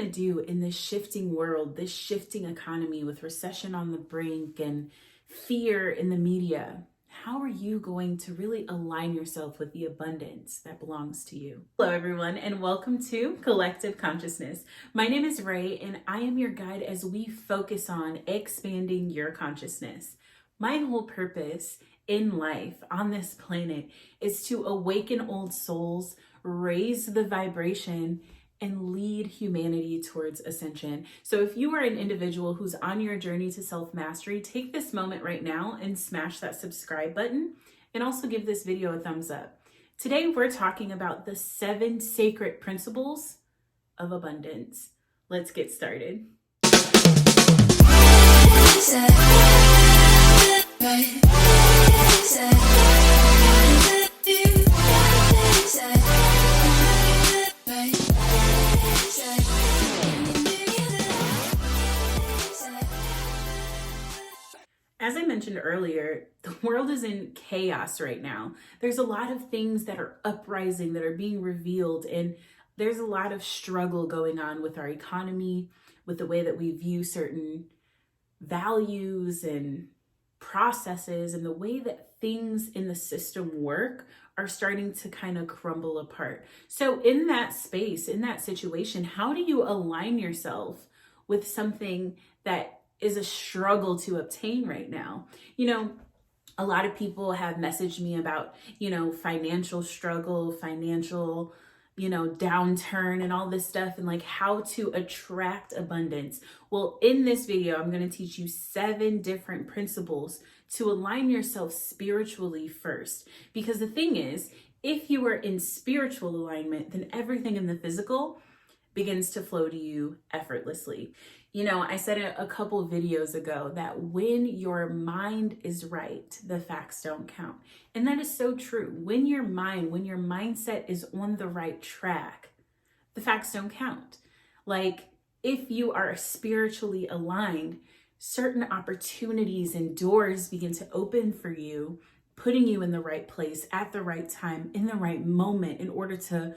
going to do in this shifting world, this shifting economy with recession on the brink and fear in the media? How are you going to really align yourself with the abundance that belongs to you? Hello, everyone, and welcome to Collective Consciousness. My name is Ray, and I am your guide as we focus on expanding your consciousness. My whole purpose in life on this planet is to awaken old souls, raise the vibration, and lead humanity towards ascension. So if you are an individual who's on your journey to self-mastery, take this moment right now and smash that subscribe button, and also give this video a thumbs up. Today, we're talking about the 7 sacred principles of abundance. Let's get started. As I mentioned earlier, the world is in chaos right now. There's a lot of things that are uprising, that are being revealed, and there's a lot of struggle going on with our economy, with the way that we view certain values and processes, and the way that things in the system work are starting to kind of crumble apart. So in that space, in that situation, how do you align yourself with something that is a struggle to obtain right now? You know, a lot of people have messaged me about, financial struggle, financial, downturn and all this stuff, and like how to attract abundance. Well, in this video, I'm going to teach you 7 different principles to align yourself spiritually first. Because the thing is, if you are in spiritual alignment, then everything in the physical begins to flow to you effortlessly. I said a couple videos ago that when your mind is right, the facts don't count. And that is so true. When your mindset is on the right track, the facts don't count. Like, if you are spiritually aligned, certain opportunities and doors begin to open for you, putting you in the right place at the right time, in the right moment, in order to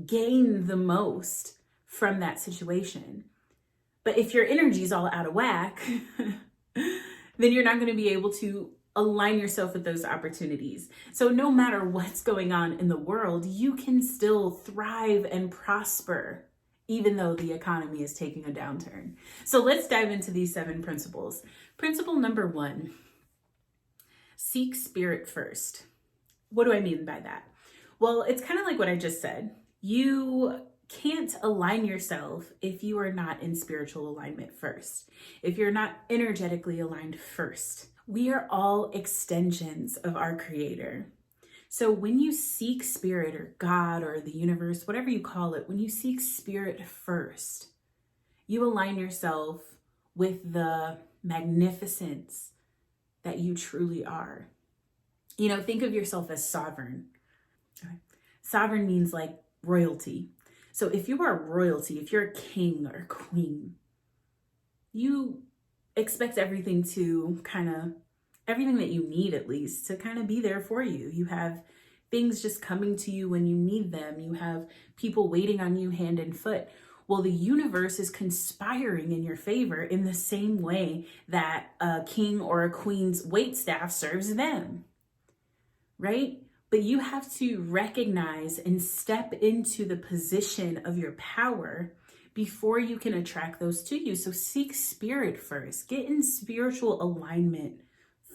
gain the most from that situation. But if your energy is all out of whack, then you're not going to be able to align yourself with those opportunities. So no matter what's going on in the world, you can still thrive and prosper, even though the economy is taking a downturn. So let's dive into these 7 principles. Principle number 1, seek spirit first. What do I mean by that? Well, it's kind of like what I just said. You can't align yourself if you are not in spiritual alignment first, if you're not energetically aligned first. We are all extensions of our Creator. So when you seek spirit or God or the universe, whatever you call it, when you seek spirit first, you align yourself with the magnificence that you truly are. Think of yourself as sovereign. Okay. Sovereign means like royalty. So if you are royalty, if you're a king or a queen, you expect everything that you need, at least, to kind of be there for you. You have things just coming to you when you need them. You have people waiting on you hand and foot. Well, the universe is conspiring in your favor in the same way that a king or a queen's waitstaff serves them, right? But you have to recognize and step into the position of your power before you can attract those to you. So seek spirit first. Get in spiritual alignment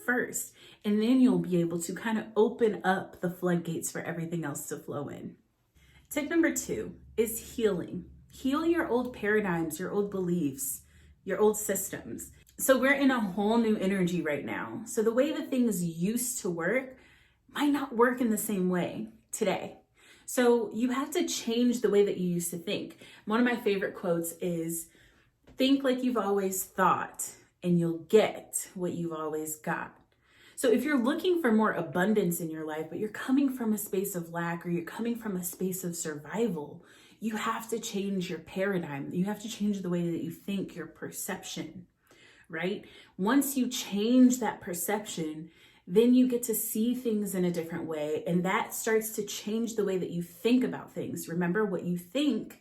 first. And then you'll be able to kind of open up the floodgates for everything else to flow in. Tip number 2 is healing. Heal your old paradigms, your old beliefs, your old systems. So we're in a whole new energy right now. So the way that things used to work might not work in the same way today. So you have to change the way that you used to think. One of my favorite quotes is, think like you've always thought and you'll get what you've always got. So if you're looking for more abundance in your life, but you're coming from a space of lack, or you're coming from a space of survival, you have to change your paradigm. You have to change the way that you think, your perception, right? Once you change that perception, then you get to see things in a different way. And that starts to change the way that you think about things. Remember, what you think,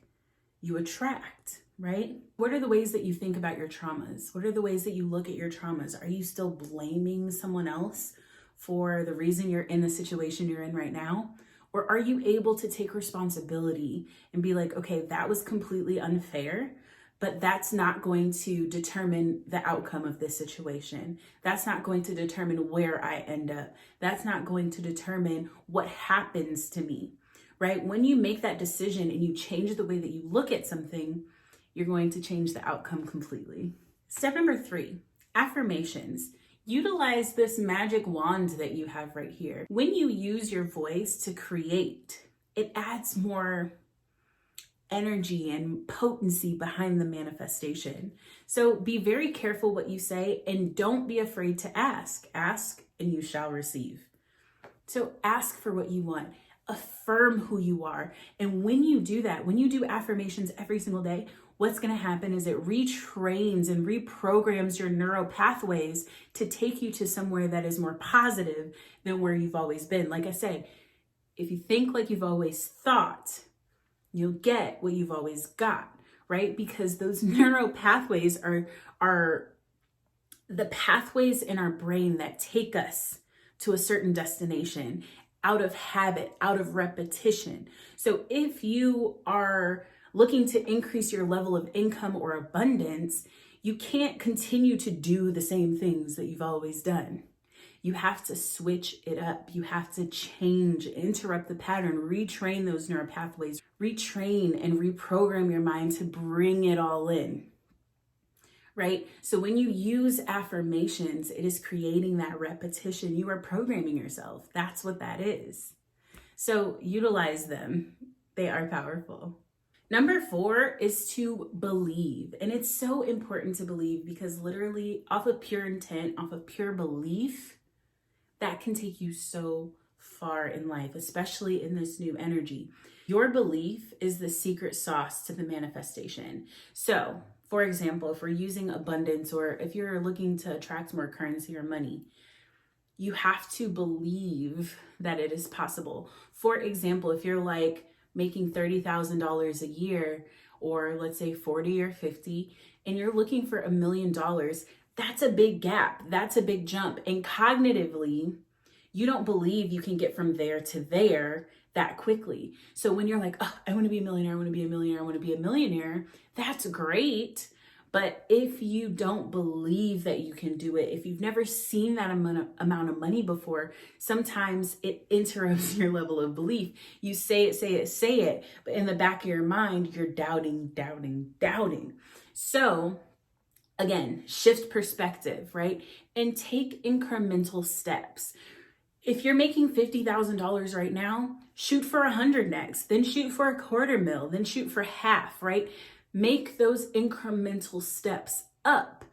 you attract. right? What are the ways that you think about your traumas? What are the ways that you look at your traumas? Are you still blaming someone else for the reason you're in the situation you're in right now? Or are you able to take responsibility and be like, okay, that was completely unfair, but that's not going to determine the outcome of this situation. That's not going to determine where I end up. That's not going to determine what happens to me, right? When you make that decision and you change the way that you look at something, you're going to change the outcome completely. Step number 3, affirmations. Utilize this magic wand that you have right here. When you use your voice to create, it adds more energy and potency behind the manifestation. So be very careful what you say and don't be afraid to ask. Ask and you shall receive. So ask for what you want. Affirm who you are. And when you do that, when you do affirmations every single day, what's going to happen is it retrains and reprograms your neural pathways to take you to somewhere that is more positive than where you've always been. Like I said, if you think like you've always thought, you'll get what you've always got, right? Because those neural pathways are the pathways in our brain that take us to a certain destination out of habit, out of repetition. So if you are looking to increase your level of income or abundance, you can't continue to do the same things that you've always done. You have to switch it up. You have to change, interrupt the pattern, retrain those neural pathways, retrain and reprogram your mind to bring it all in, right? So when you use affirmations, it is creating that repetition. You are programming yourself. That's what that is. So utilize them. They are powerful. Number 4 is to believe. And it's so important to believe because literally off of pure intent, off of pure belief, that can take you so far in life, especially in this new energy. Your belief is the secret sauce to the manifestation. So, for example, if we're using abundance or if you're looking to attract more currency or money, you have to believe that it is possible. For example, if you're like making $30,000 a year, or let's say 40 or 50, and you're looking for $1 million, that's a big gap. That's a big jump. And cognitively, you don't believe you can get from there to there that quickly. So when you're like, oh, I want to be a millionaire, I want to be a millionaire, I want to be a millionaire, that's great. But if you don't believe that you can do it, if you've never seen that amount of money before, sometimes it interrupts your level of belief. You say it, but in the back of your mind, you're doubting. So again, shift perspective, right? And take incremental steps. If you're making $50,000 right now, shoot for 100 next, then shoot for $250,000, then shoot for half, right? Make those incremental steps up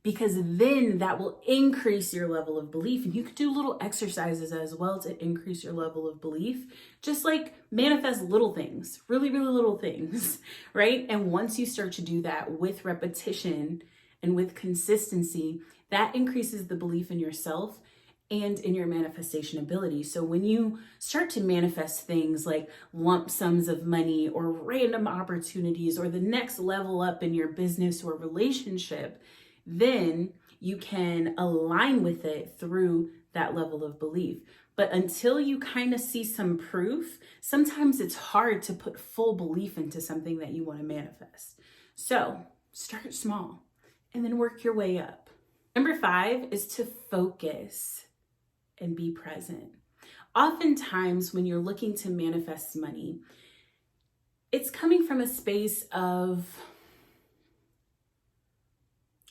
because then that will increase your level of belief. And you could do little exercises as well to increase your level of belief. Just like manifest little things, really, really little things, right? And once you start to do that with repetition and with consistency, that increases the belief in yourself and in your manifestation ability. So when you start to manifest things like lump sums of money or random opportunities or the next level up in your business or relationship, then you can align with it through that level of belief. But until you kind of see some proof, sometimes it's hard to put full belief into something that you want to manifest. So start small and then work your way up. Number 5 is to focus and be present. Oftentimes, when you're looking to manifest money, it's coming from a space of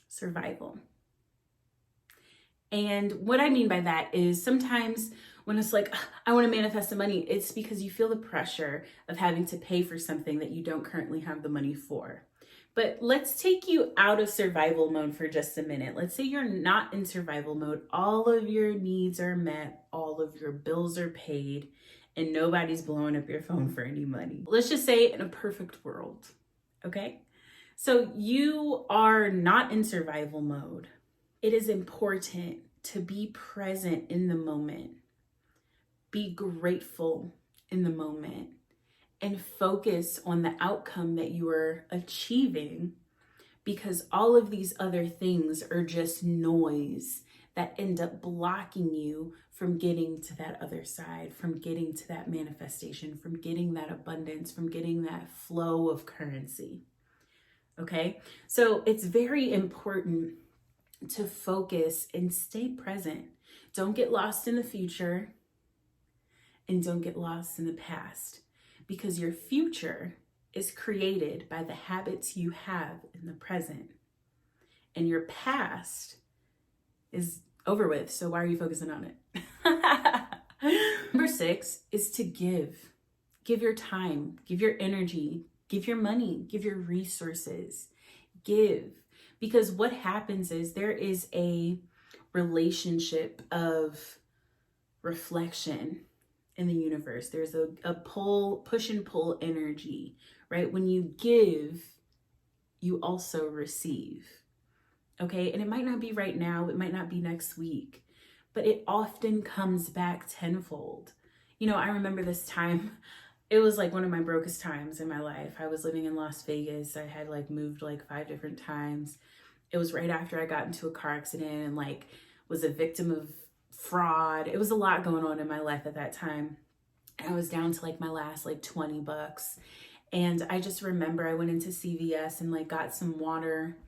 survival. And what I mean by that is sometimes when it's like, I want to manifest the money, it's because you feel the pressure of having to pay for something that you don't currently have the money for. But let's take you out of survival mode for just a minute. Let's say you're not in survival mode. All of your needs are met. All of your bills are paid. And nobody's blowing up your phone for any money. Let's just say in a perfect world. Okay? So you are not in survival mode. It is important to be present in the moment. Be grateful in the moment. and focus on the outcome that you are achieving, because all of these other things are just noise that end up blocking you from getting to that other side, from getting to that manifestation, from getting that abundance, from getting that flow of currency. Okay, so it's very important to focus and stay present. Don't get lost in the future and don't get lost in the past, because your future is created by the habits you have in the present, and your past is over with. So why are you focusing on it? Number 6 is to give. Give your time, give your energy, give your money, give your resources, give. Because what happens is there is a relationship of reflection in the universe. There's a push and pull energy, right? When you give, you also receive. Okay, and it might not be right now, it might not be next week, but it often comes back tenfold. You know, I remember this time, it was like one of my brokest times in my life. I was living in Las Vegas. I had like moved like 5 different times. It was right after I got into a car accident and like was a victim of fraud. It was a lot going on in my life at that time. And I was down to like my last like $20. And I just remember I went into CVS and like got some water,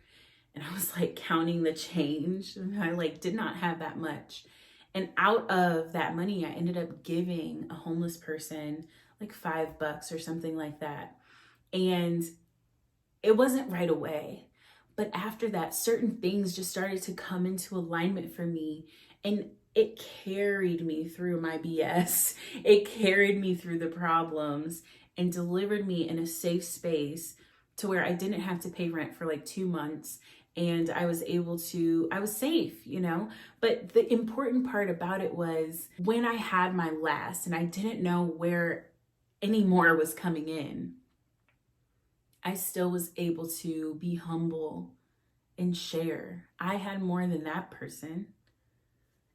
and I was like counting the change, and I like did not have that much. And out of that money, I ended up giving a homeless person like $5 or something like that. And it wasn't right away, but after that, certain things just started to come into alignment for me, and it carried me through my BS. It carried me through the problems and delivered me in a safe space to where I didn't have to pay rent for like 2 months. And I was safe, you know? But the important part about it was when I had my last and I didn't know where any more was coming in, I still was able to be humble and share. I had more than that person.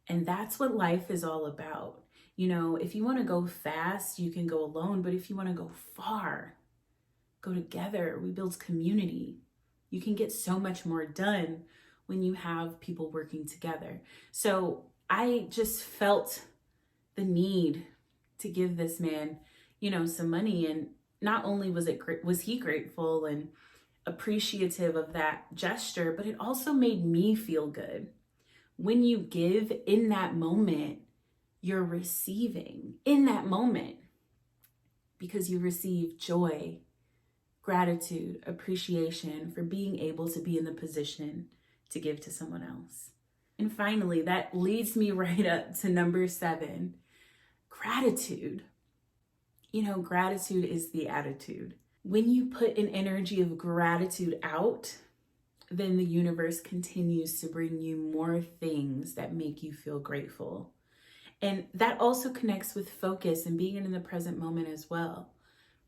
And that's what life is all about. You know, if you want to go fast, you can go alone. But if you want to go far, go together. We build community. You can get so much more done when you have people working together. So I just felt the need to give this man, you know, some money. And not only was he grateful and appreciative of that gesture, but it also made me feel good. When you give in that moment, you're receiving in that moment, because you receive joy, gratitude, appreciation for being able to be in the position to give to someone else. And finally, that leads me right up to number 7, gratitude. You know, gratitude is the attitude. When you put an energy of gratitude out, then the universe continues to bring you more things that make you feel grateful. And that also connects with focus and being in the present moment as well.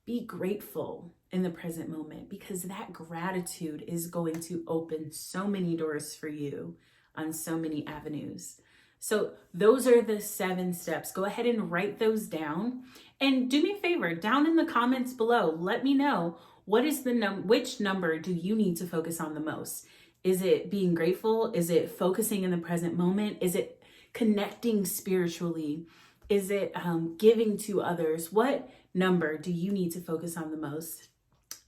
Be grateful in the present moment, because that gratitude is going to open so many doors for you on so many avenues. So those are the 7 steps. Go ahead and write those down, and do me a favor, down in the comments below, let me know what is which number do you need to focus on the most? Is it being grateful? Is it focusing in the present moment? Is it connecting spiritually? Is it giving to others? What number do you need to focus on the most?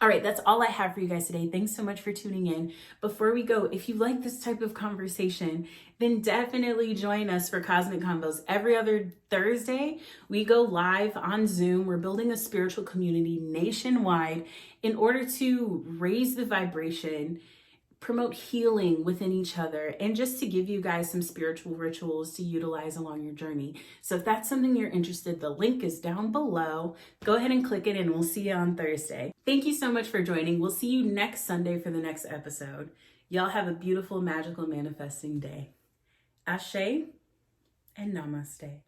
All right, that's all I have for you guys today. Thanks so much for tuning in. Before we go, if you like this type of conversation, then definitely join us for Cosmic Convos. Every other Thursday, we go live on Zoom. We're building a spiritual community nationwide in order to raise the vibration, promote healing within each other, and just to give you guys some spiritual rituals to utilize along your journey. So if that's something you're interested, the link is down below. Go ahead and click it, and we'll see you on Thursday. Thank you so much for joining. We'll see you next Sunday for the next episode. Y'all have a beautiful, magical, manifesting day. Asè and Namaste.